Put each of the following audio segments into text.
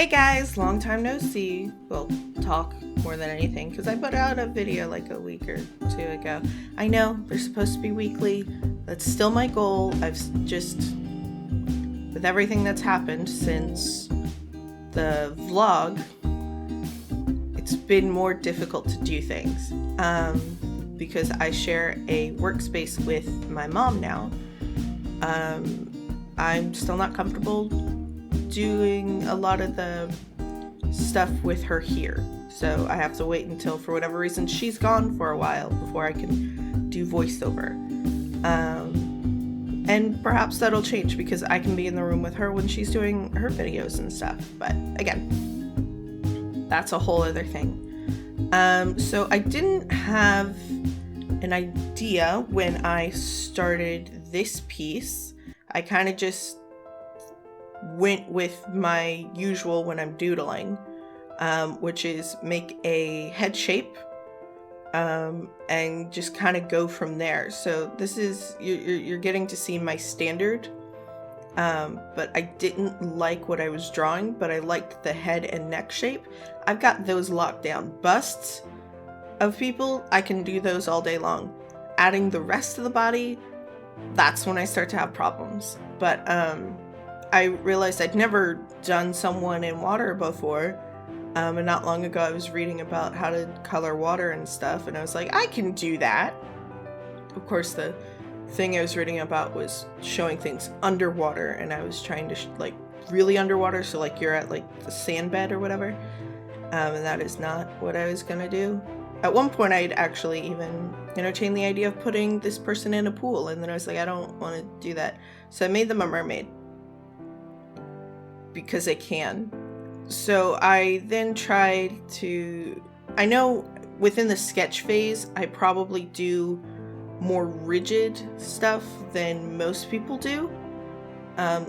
Hey guys, long time no see. Well, talk more than anything, because I put out a video like a week or two ago. I know, they're supposed to be weekly. That's still my goal. I've just, with everything that's happened since the vlog, it's been more difficult to do things. Because I share a workspace with my mom now. I'm still not comfortable doing a lot of the stuff with her here. So I have to wait until, for whatever reason, she's gone for a while before I can do voiceover. And perhaps that'll change because I can be in the room with her when she's doing her videos and stuff. But again, that's a whole other thing. So I didn't have an idea when I started this piece. I kind of just went with my usual when I'm doodling, which is make a head shape and just kind of go from there. So this is, you're getting to see my standard, but I didn't like what I was drawing, but I liked the head and neck shape. I've got those locked down. Busts of people, I can do those all day long. Adding the rest of the body, that's when I start to have problems. But I realized I'd never done someone in water before, and not long ago I was reading about how to color water and stuff, and I was like, I can do that. Of course, the thing I was reading about was showing things underwater, and I was trying to like really underwater, so like you're at like the sand bed or whatever, and that is not what I was gonna do. At one point I'd actually even entertained the idea of putting this person in a pool, and then I was like, I don't want to do that. So I made them a mermaid because I can. So I then tried to, I know within the sketch phase I probably do more rigid stuff than most people do.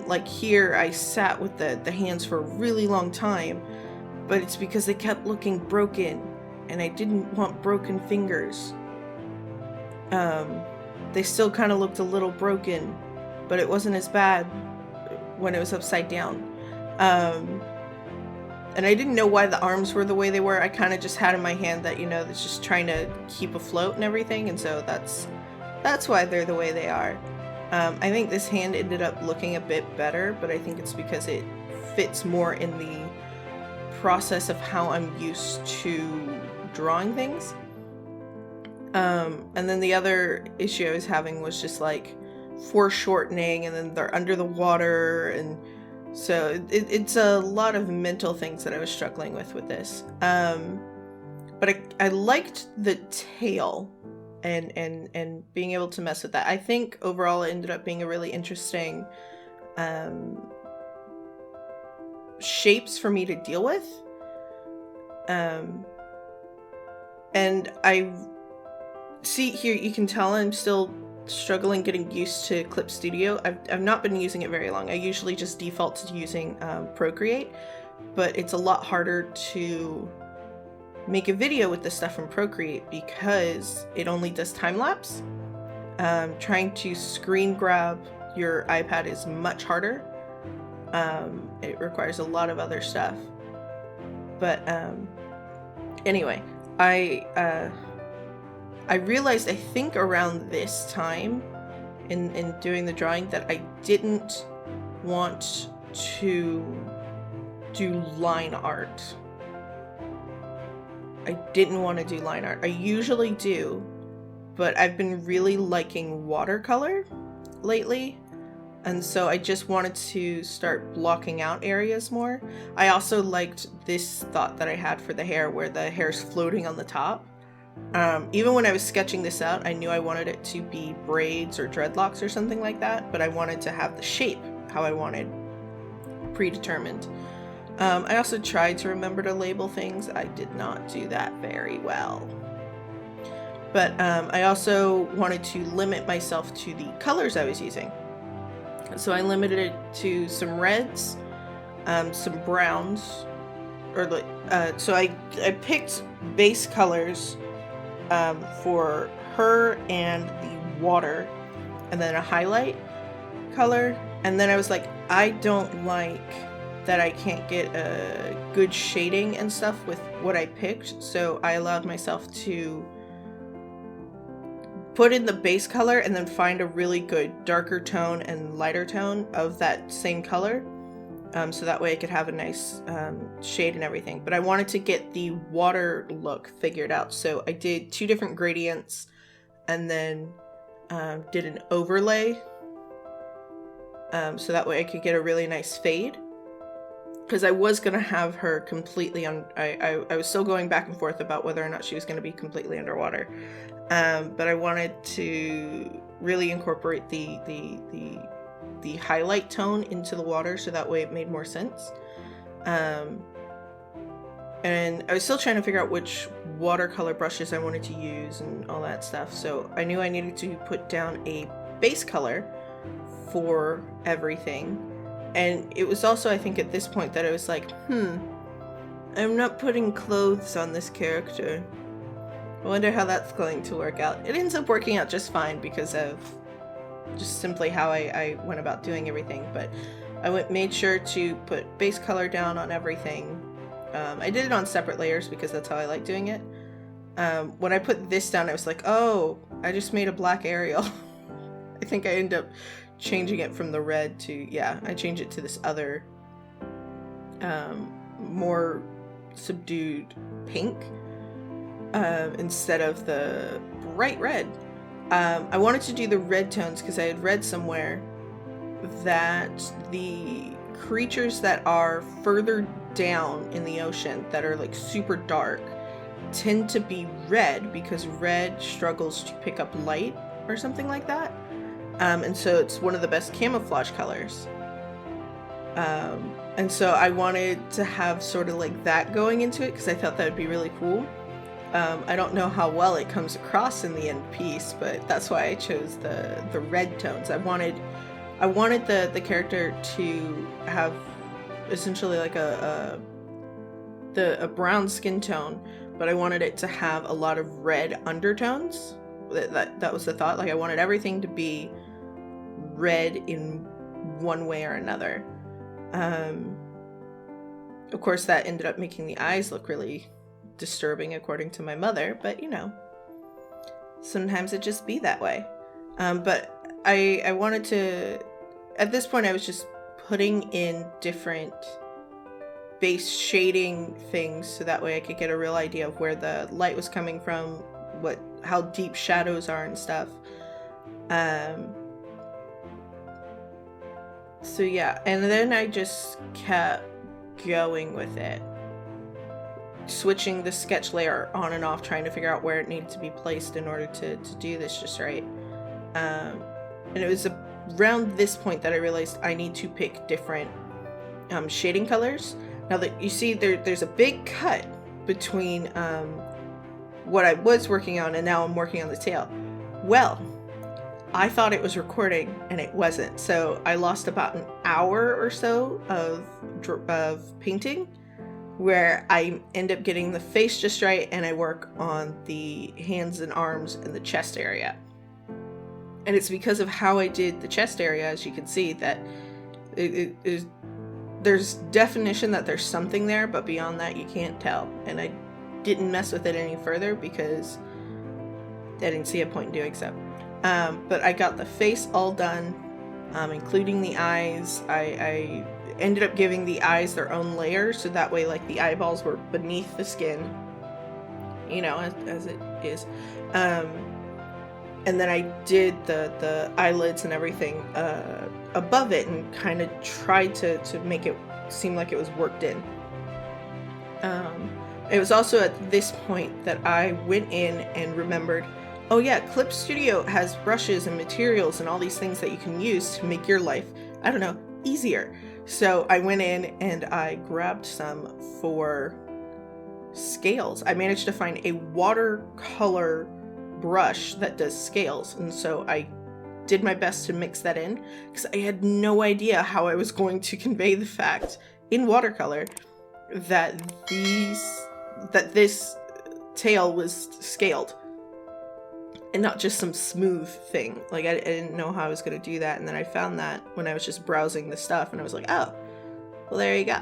Like here I sat with the hands for a really long time, but it's because they kept looking broken and I didn't want broken fingers. They still kind of looked a little broken, but it wasn't as bad when it was upside down. And I didn't know why the arms were the way they were. I kind of just had in my hand that, you know, that's just trying to keep afloat and everything, and so that's why they're the way they are. I think this hand ended up looking a bit better, but I think it's because it fits more in the process of how I'm used to drawing things. And then the other issue I was having was just like foreshortening, and then they're under the water, and so it's a lot of mental things that I was struggling with this. But I liked the tail and being able to mess with that. I think overall it ended up being a really interesting shapes for me to deal with. And I see here, you can tell I'm still struggling getting used to Clip Studio. I've not been using it very long. I usually just default to using Procreate, but it's a lot harder to make a video with this stuff from Procreate because it only does time-lapse. Trying to screen grab your iPad is much harder. It requires a lot of other stuff. But anyway, I realized, I think around this time in doing the drawing, that I didn't want to do line art. I didn't want to do line art. I usually do, but I've been really liking watercolor lately, and so I just wanted to start blocking out areas more. I also liked this thought that I had for the hair, where the hair's floating on the top. Even when I was sketching this out, I knew I wanted it to be braids or dreadlocks or something like that, but I wanted to have the shape how I wanted predetermined. I also tried to remember to label things. I did not do that very well. But I also wanted to limit myself to the colors I was using. So I limited it to some reds, some browns, or so I picked base colors for her and the water, and then a highlight color. And then I was like, I don't like that I can't get a good shading and stuff with what I picked, so I allowed myself to put in the base color and then find a really good darker tone and lighter tone of that same color, so that way I could have a nice shade and everything. But I wanted to get the water look figured out, so I did 2 different gradients and then did an overlay, so that way I could get a really nice fade. Because I was going to have her completely on, I was still going back and forth about whether or not she was going to be completely underwater. But I wanted to really incorporate the highlight tone into the water, so that way it made more sense. And I was still trying to figure out which watercolor brushes I wanted to use and all that stuff. So I knew I needed to put down a base color for everything. And it was also, I think, at this point that I was like, I'm not putting clothes on this character. I wonder how that's going to work out. It ends up working out just fine because of just simply how I went about doing everything. But I made sure to put base color down on everything. I did it on separate layers because that's how I like doing it. When I put this down, I was like, oh, I just made a black Ariel. I think I ended up changing it from the red to, yeah, I changed it to this other more subdued pink instead of the bright red. I wanted to do the red tones because I had read somewhere that the creatures that are further down in the ocean that are like super dark tend to be red because red struggles to pick up light or something like that. And so it's one of the best camouflage colors. And so I wanted to have sort of like that going into it because I thought that would be really cool. I don't know how well it comes across in the end piece, but that's why I chose the red tones. I wanted the character to have essentially like a brown skin tone, but I wanted it to have a lot of red undertones. That was the thought. Like I wanted everything to be red in one way or another. Of course, that ended up making the eyes look really disturbing according to my mother, but you know, sometimes it just be that way. But I wanted to, at this point I was just putting in different base shading things so that way I could get a real idea of where the light was coming from, how deep shadows are and stuff. So yeah, and then I just kept going with it, switching the sketch layer on and off, trying to figure out where it needed to be placed in order to do this just right. And it was around this point that I realized I need to pick different shading colors. Now that you see there's a big cut between what I was working on and now I'm working on the tail. Well, I thought it was recording and it wasn't. So I lost about an hour or so of painting where I end up getting the face just right and I work on the hands and arms and the chest area. And it's because of how I did the chest area, as you can see, that there's definition that there's something there, but beyond that you can't tell. And I didn't mess with it any further because I didn't see a point in doing so. But I got the face all done, including the eyes. I ended up giving the eyes their own layer, so that way like the eyeballs were beneath the skin, you know, as it is. And then I did the eyelids and everything above it and kind of tried to make it seem like it was worked in. It was also at this point that I went in and remembered, oh yeah, Clip Studio has brushes and materials and all these things that you can use to make your life, I don't know, easier. So I went in and I grabbed some for scales. I managed to find a watercolor brush that does scales, and so I did my best to mix that in because I had no idea how I was going to convey the fact in watercolor that this tail was scaled and not just some smooth thing. Like I didn't know how I was going to do that, and then I found that when I was just browsing the stuff and I was like, oh, Well, there you go.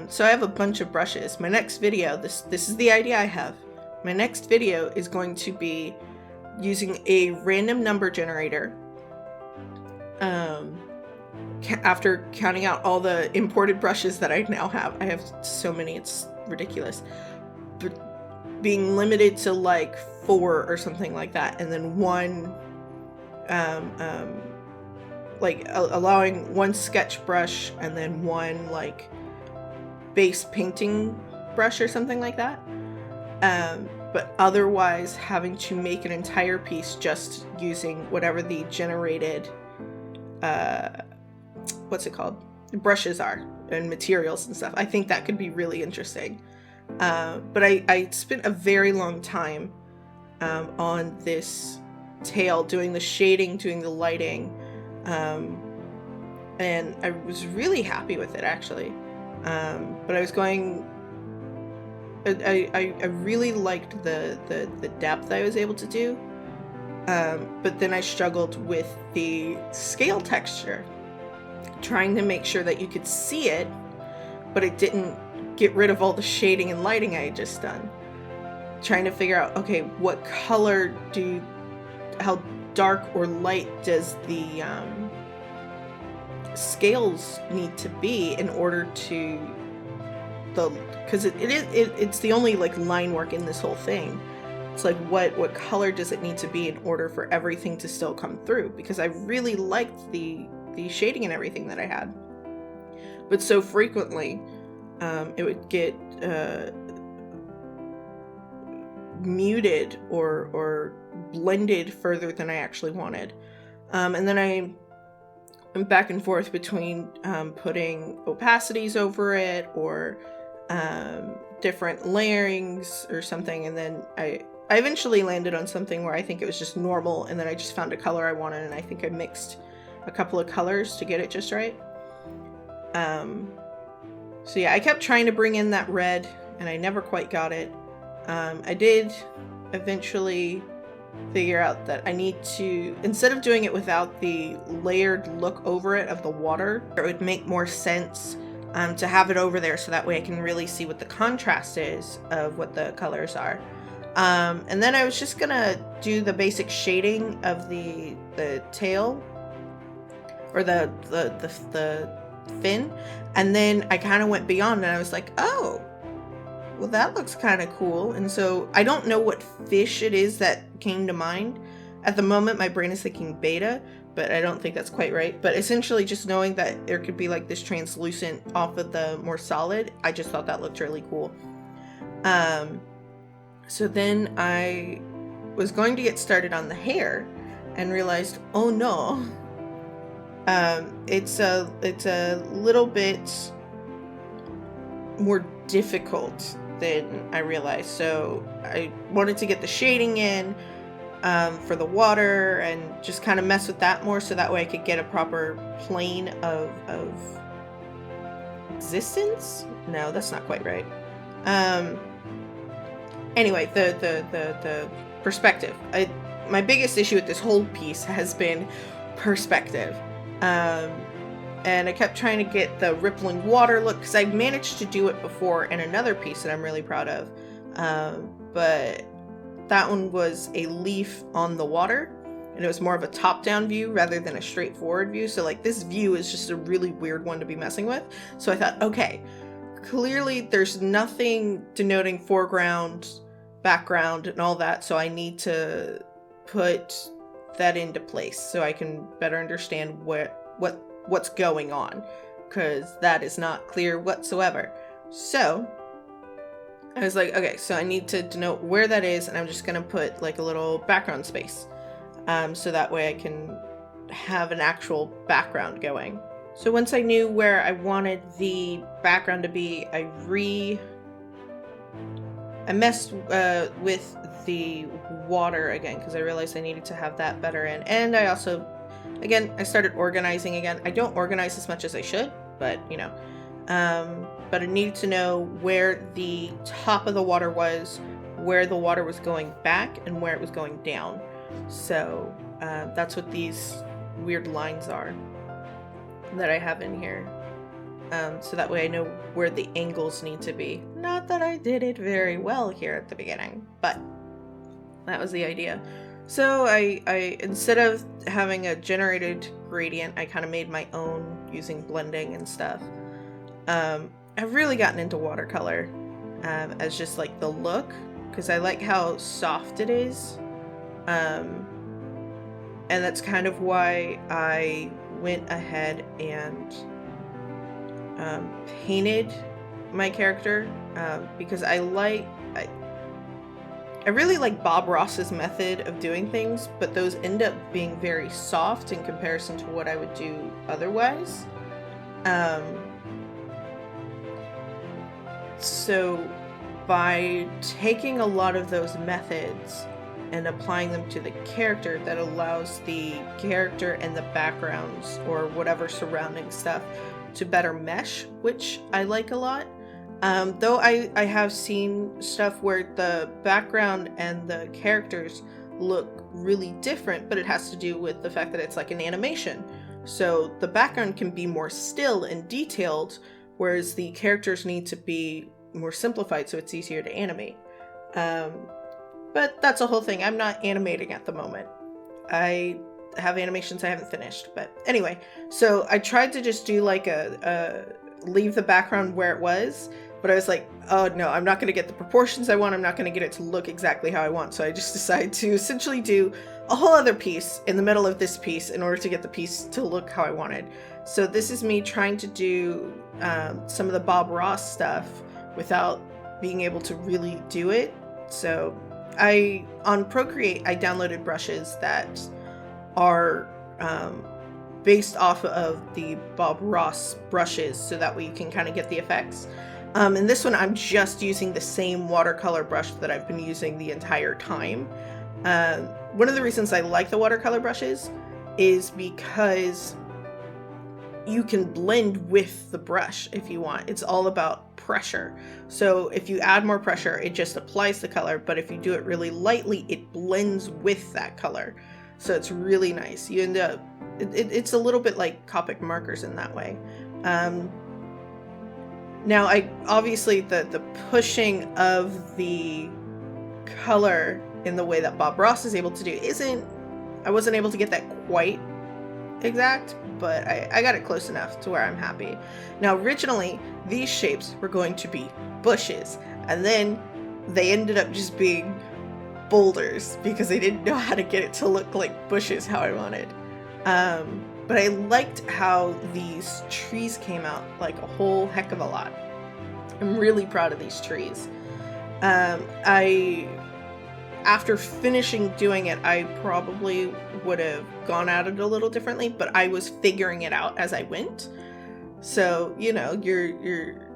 So I have a bunch of brushes. My next video, this is the idea I have. My next video is going to be using a random number generator. After counting out all the imported brushes that I now have. I have so many, it's ridiculous. But being limited to like 4 or something like that, and then one, allowing one sketch brush and then one like base painting brush or something like that. But otherwise having to make an entire piece just using whatever the generated brushes are and materials and stuff. I think that could be really interesting. But I spent a very long time on this tail, doing the shading, doing the lighting, and I was really happy with it actually. But I was going, I really liked the depth I was able to do, but then I struggled with the scale texture, trying to make sure that you could see it, but it didn't get rid of all the shading and lighting I had just done. Trying to figure out, okay, what color how dark or light does the scales need to be in order to because it's the only like line work in this whole thing. It's like what color does it need to be in order for everything to still come through, because I really liked the shading and everything that I had, but so frequently it would get muted or blended further than I actually wanted, and then I went back and forth between putting opacities over it or different layerings or something, and then I eventually landed on something where I think it was just normal, and then I just found a color I wanted, and I think I mixed a couple of colors to get it just right. So yeah, I kept trying to bring in that red, and I never quite got it. I did eventually figure out that I need to, instead of doing it without the layered look over it of the water, it would make more sense to have it over there, so that way I can really see what the contrast is of what the colors are. And then I was just gonna do the basic shading of the tail, or the fin, and then I kind of went beyond, and I was like, oh, well, that looks kind of cool. And so I don't know what fish it is that came to mind. At the moment, my brain is thinking beta, but I don't think that's quite right. But essentially just knowing that there could be like this translucent off of the more solid, I just thought that looked really cool. So then I was going to get started on the hair and realized, oh no, it's a little bit more difficult than I realized. So I wanted to get the shading in for the water and just kind of mess with that more, so that way I could get a proper plane of existence. No, that's not quite right. Anyway, the perspective. My biggest issue with this whole piece has been perspective. And I kept trying to get the rippling water look, because I managed to do it before in another piece that I'm really proud of. But that one was a leaf on the water, and it was more of a top-down view rather than a straightforward view. So like this view is just a really weird one to be messing with. So I thought, okay, clearly there's nothing denoting foreground, background, and all that. So I need to put that into place so I can better understand what's going on, because that is not clear whatsoever. So I was like, okay, so I need to denote where that is, and I'm just gonna put like a little background space, so that way I can have an actual background going. So once I knew where I wanted the background to be, I messed with the water again, because I realized I needed to have that better in. And I also, again, I started organizing again. I don't organize as much as I should, but you know, but I needed to know where the top of the water was, where the water was going back, and where it was going down. So that's what these weird lines are that I have in here. so that way I know where the angles need to be. Not that I did it very well here at the beginning, but that was the idea. So I instead of having a generated gradient, I kind of made my own using blending and stuff. I've really gotten into watercolor as just like the look, because I like how soft it is. And that's kind of why I went ahead and painted my character, because I really like Bob Ross's method of doing things, but those end up being very soft in comparison to what I would do otherwise. So by taking a lot of those methods and applying them to the character, that allows the character and the backgrounds or whatever surrounding stuff to better mesh, which I like a lot. Though I have seen stuff where the background and the characters look really different, but it has to do with the fact that it's like an animation. So the background can be more still and detailed, whereas the characters need to be more simplified so it's easier to animate. But that's a whole thing. I'm not animating at the moment. I have animations I haven't finished. But anyway, so I tried to just do like leave the background where it was, but I was like, oh no, I'm not going to get the proportions I want. I'm not going to get it to look exactly how I want. So I just decided to essentially do a whole other piece in the middle of this piece in order to get the piece to look how I wanted. So this is me trying to do some of the Bob Ross stuff without being able to really do it. So on Procreate, I downloaded brushes that are based off of the Bob Ross brushes, so that way you can kind of get the effects. In this one, I'm just using the same watercolor brush that I've been using the entire time. One of the reasons I like the watercolor brushes is because you can blend with the brush if you want. It's all about pressure. So if you add more pressure, it just applies the color, but if you do it really lightly, it blends with that color. So it's really nice. You end up, it's a little bit like Copic markers in that way. Now, obviously the pushing of the color in the way that Bob Ross is able to do I wasn't able to get that quite exact, but I got it close enough to where I'm happy. Now, originally, these shapes were going to be bushes, and then they ended up just being boulders because they didn't know how to get it to look like bushes how I wanted. But I liked how these trees came out like a whole heck of a lot. I'm really proud of these trees. After finishing doing it, I probably would have gone at it a little differently, but I was figuring it out as I went. So, you know, you're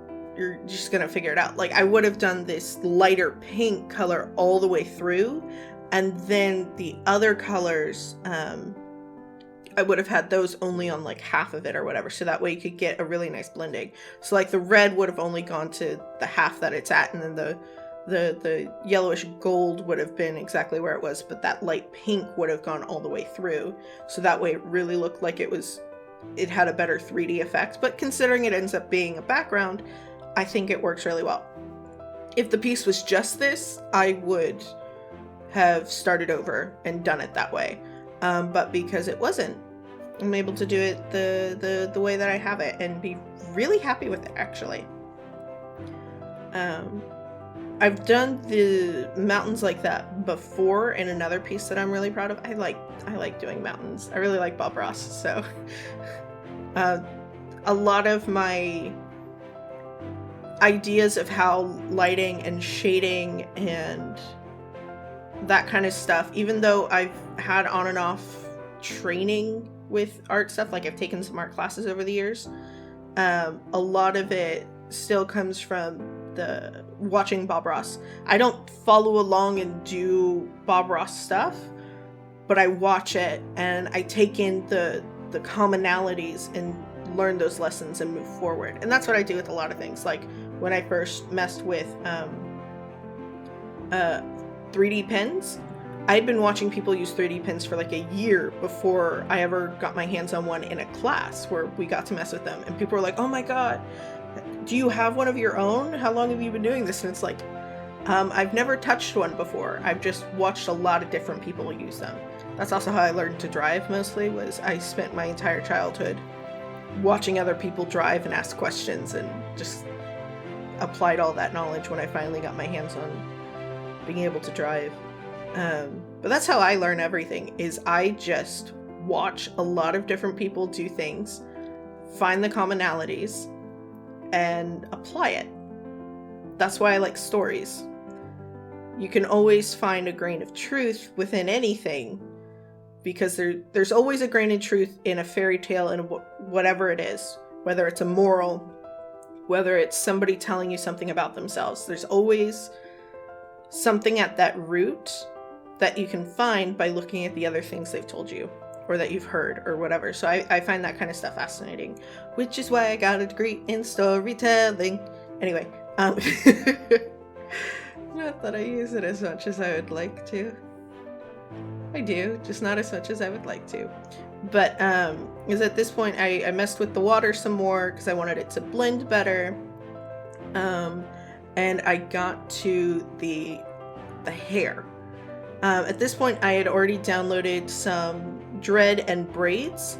just gonna figure it out. Like, I would have done this lighter pink color all the way through, and then the other colors, I would have had those only on like half of it or whatever, so that way you could get a really nice blending. So like the red would have only gone to the half that it's at, and then the yellowish gold would have been exactly where it was, but that light pink would have gone all the way through. So that way it really looked like it had a better 3D effect. But considering it ends up being a background, I think it works really well. If the piece was just this, I would have started over and done it that way. But because it wasn't, I'm able to do it the way that I have it and be really happy with it, actually. I've done the mountains like that before in another piece that I'm really proud of. I like doing mountains. I really like Bob Ross, so a lot of my ideas of how lighting and shading and that kind of stuff, even though I've had on and off training with art stuff, like I've taken some art classes over the years, a lot of it still comes from the watching Bob Ross. I don't follow along and do Bob Ross stuff, but I watch it and I take in the commonalities and learn those lessons and move forward. And that's what I do with a lot of things. Like when I first messed with 3D pens, I'd been watching people use 3D pens for like a year before I ever got my hands on one in a class where we got to mess with them. And people were like, oh my God, do you have one of your own? How long have you been doing this? And it's like, I've never touched one before. I've just watched a lot of different people use them. That's also how I learned to drive mostly, was I spent my entire childhood watching other people drive and ask questions, and just applied all that knowledge when I finally got my hands on being able to drive. But that's how I learn everything, is I just watch a lot of different people do things, find the commonalities, and apply it. That's why I like stories. You can always find a grain of truth within anything, because there's always a grain of truth in a fairy tale, and whatever it is, whether it's a moral, whether it's somebody telling you something about themselves. There's always something at that root that you can find by looking at the other things they've told you, or that you've heard, or whatever. So I find that kind of stuff fascinating, which is why I got a degree in storytelling. Anyway, not that I use it as much as I would like to. I do, just not as much as I would like to. But is at this point I messed with the water some more because I wanted it to blend better. And I got to the hair. At this point I had already downloaded some dread and braids.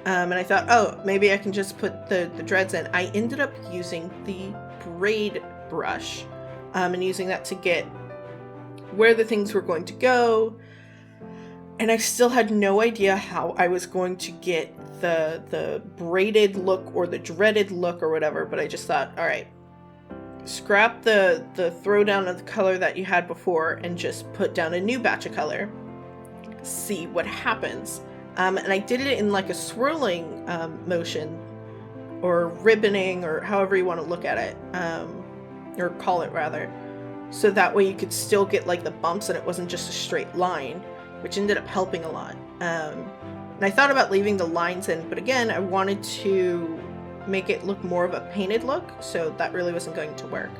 And I thought, oh, maybe I can just put the dreads in. I ended up using the braid brush, and using that to get where the things were going to go. And I still had no idea how I was going to get the braided look or the dreaded look or whatever, but I just thought, all right, scrap the throwdown of the color that you had before and just put down a new batch of color, see what happens. And I did it in like a swirling motion, or ribboning, or however you want to look at it, or call it rather. So that way you could still get like the bumps and it wasn't just a straight line, which ended up helping a lot. And I thought about leaving the lines in, but again, I wanted to make it look more of a painted look, so that really wasn't going to work.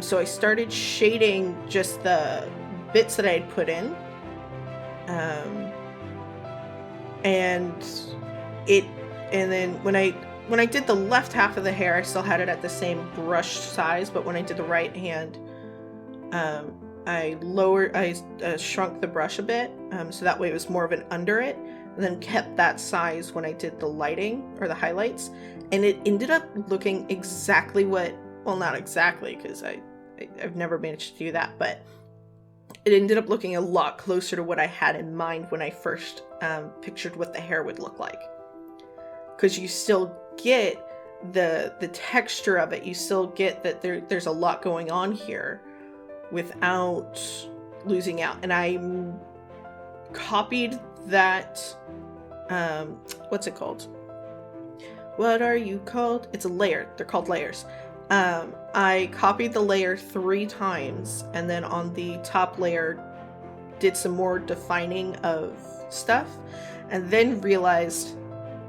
So I started shading just the bits that I had put in. And then when I did the left half of the hair, I still had it at the same brush size, but when I did the right hand, I shrunk the brush a bit, so that way it was more of an under it, and then kept that size when I did the lighting or the highlights, and it ended up looking exactly not exactly, because I've never managed to do that, but it ended up looking a lot closer to what I had in mind when I first pictured what the hair would look like. Because you still get the texture of it, you still get that there's a lot going on here without losing out. And I copied that, what's it called? What are you called? It's a layer. They're called layers. I copied the layer 3 times, and then on the top layer did some more defining of stuff, and then realized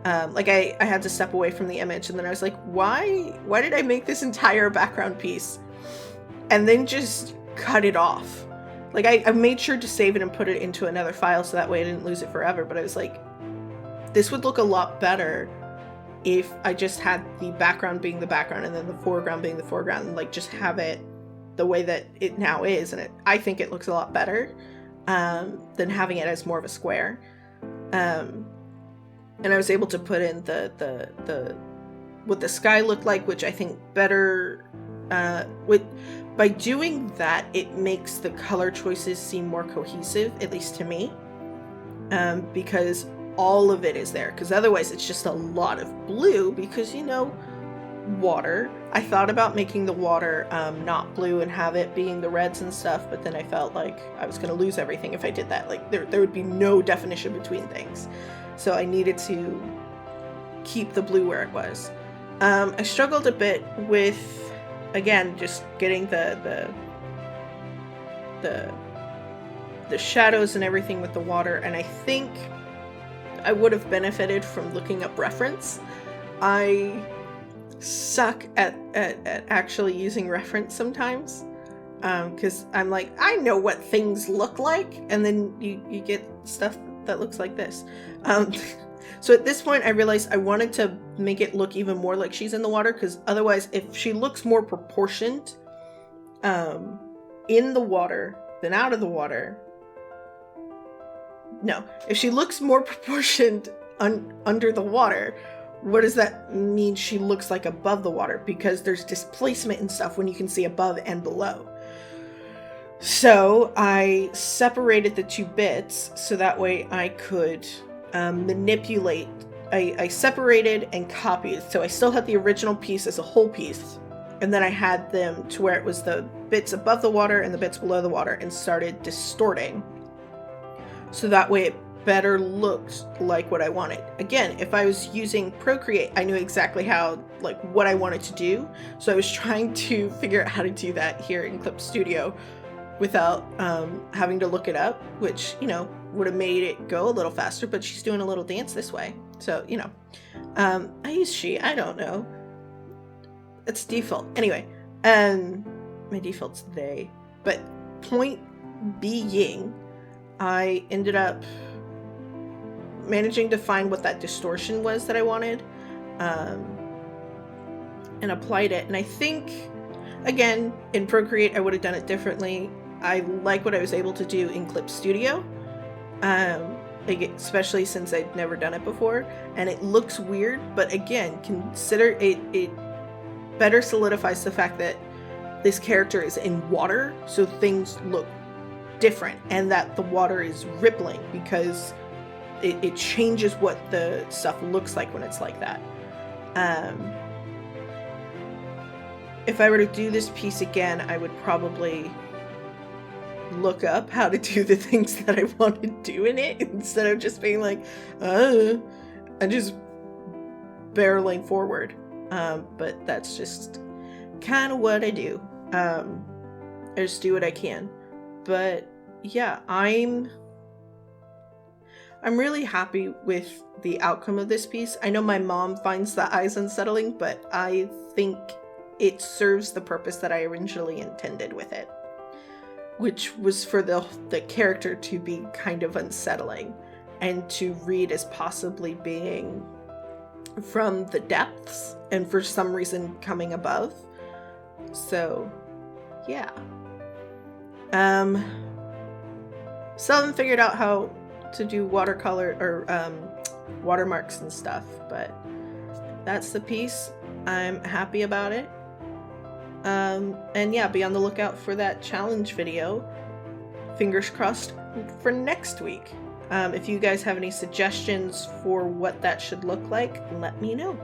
I had to step away from the image, and then I was like, why did I make this entire background piece and then just cut it off? Like, I made sure to save it and put it into another file so that way I didn't lose it forever, but I was like, this would look a lot better if I just had the background being the background and then the foreground being the foreground, and like just have it the way that it now is, and I think it looks a lot better than having it as more of a square. And I was able to put in the what the sky looked like, which I think better by doing that, it makes the color choices seem more cohesive, at least to me, because all of it is there, because otherwise it's just a lot of blue, because, you know, water. I thought about making the water not blue and have it being the reds and stuff, but then I felt like I was going to lose everything if I did that. Like, there would be no definition between things. So I needed to keep the blue where it was. I struggled a bit with, again, just getting the shadows and everything with the water, and I think I would have benefited from looking up reference. I suck at actually using reference sometimes. because I'm like, I know what things look like, and then you get stuff that looks like this. So at this point I realized I wanted to make it look even more like she's in the water, because otherwise if she looks more proportioned in the water than out of the water, no, if she looks more proportioned under the water, what does that mean? She looks like above the water, because there's displacement and stuff when you can see above and below. So I separated the two bits so that way I could manipulate. I separated and copied, so I still had the original piece as a whole piece, and then I had them to where it was the bits above the water and the bits below the water, and started distorting so that way it better looked like what I wanted. Again, if I was using Procreate, I knew exactly how, like, what I wanted to do, so I was trying to figure out how to do that here in Clip Studio without having to look it up, which, you know, would have made it go a little faster, but she's doing a little dance this way, so, you know. I use she, I don't know, it's default. Anyway, my default's they, but point being, I ended up managing to find what that distortion was that I wanted, and applied it. And I think, again, in Procreate I would have done it differently. I like what I was able to do in Clip Studio, especially since I'd never done it before, and it looks weird, but again, consider it better solidifies the fact that this character is in water, so things look different, and that the water is rippling, because it changes what the stuff looks like when it's like that. If I were to do this piece again, I would probably look up how to do the things that I want to do in it, instead of just being like, and just barreling forward. But that's just kind of what I do. I just do what I can. But yeah, I'm really happy with the outcome of this piece. I know my mom finds the eyes unsettling, but I think it serves the purpose that I originally intended with it, which was for the character to be kind of unsettling and to read as possibly being from the depths and for some reason coming above. So yeah. Still haven't figured out how to do watercolor or watermarks and stuff, but that's the piece. I'm happy about it. And yeah, be on the lookout for that challenge video. Fingers crossed for next week. If you guys have any suggestions for what that should look like, let me know.